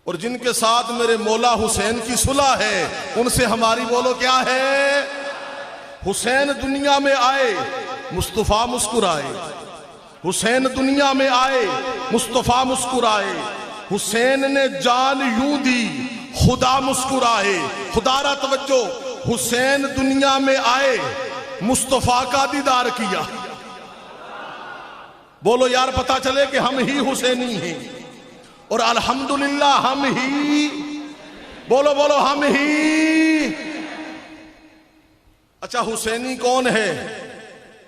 और जिनके साथ मेरे मौला हुसैन की सुलह है उनसे हमारी बोलो क्या है। हुसैन दुनिया में आए मुस्तफा मुस्कुराए, हुसैन दुनिया में आए मुस्तफा मुस्कुराए, हुसैन ने जान यूं दी खुदा मुस्कुराए। खुदारा तवज्जो, हुसैन दुनिया में आए मुस्तफा का दीदार किया। बोलो यार पता चले कि हम ही हुसैनी हैं और अल्हम्दुलिल्लाह हम ही, बोलो बोलो हम ही। अच्छा हुसैनी कौन है,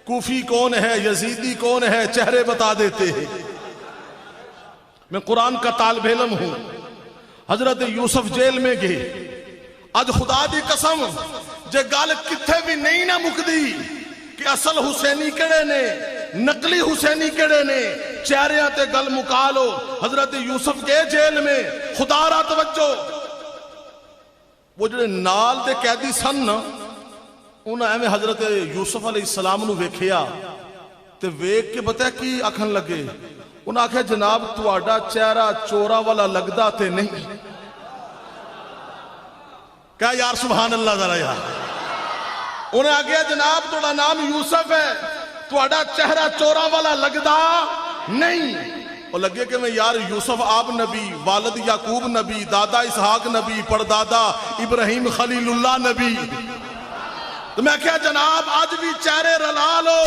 कूफी कौन है, यजीदी कौन है, चेहरे बता देते हैं। मैं कुरान का तालिब इल्म हूं। हजरत यूसुफ जेल में गए, अज खुदा दी कसम जे गल किथे भी नहीं ना मुकदी कि असल हुसैनी केड़े ने नकली हुसैनी केड़े ने, चेहरियां ते गल मुका लो। हजरत यूसुफ गए जेल में, खुदारा तवज्जो, वो जेडे नाल दे कैदी सन ना उन्हें एवं हजरत यूसुफ अलैहिस्सलाम नूं वेखिया ते वेख के पता की आखन लगे, उन्हें आख्या जनाब तुहाडा चेहरा चोरा वाला लगदा ते नहीं। क्या यार सुभान अल्लाह जरा यार। उन्हें आख्या जनाब तुहाडा नाम यूसुफ है, तुहाडा चेहरा चोरा वाला लगदा नहीं। और लगे कि मैं यार यूसुफ आप नबी, वालिद याकूब नबी, दादा इसहाक नबी, परदादा इब्राहिम खलीलुल्लाह नबी। तो मैं क्या जनाब आज भी चेहरे रला लो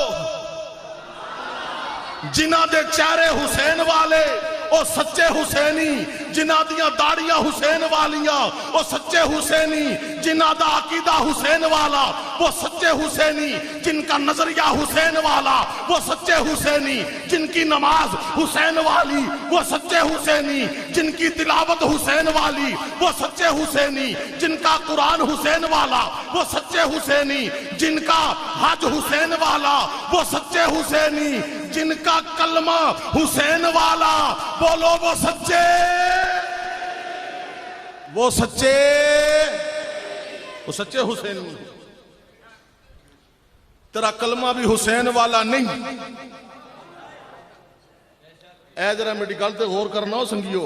जिन्हां दे चेहरे हुसैन वाले ओ सच्चे हुसैनी, जिन्हां दियां दाड़ियां हुसैन वालियां ओ सच्चे हुसैनी, जिन्हां दा अकीदा हुसैन वाला वो सच्चे हुसैनी, जिनका नजरिया हुसैन वाला वो सच्चे हुसैनी, जिनकी नमाज हुसैन वाली वो सच्चे हुसैनी, जिनकी तिलावत हुसैन वाली वो सच्चे हुसैनी, जिनका कुरान हुसैन वाला वो सच्चे हुसैनी, जिनका हज हुसैन वाला वो सच्चे हुसैनी, जिनका कलमा हुसैन वाला, बोलो वो सच्चे, वो सच्चे, वो सच्चे हुसैनी। तेरा कलमा भी हुसैन वाला नहीं। ऐ जरा मेरी गल ते गौर करना हो संगियो।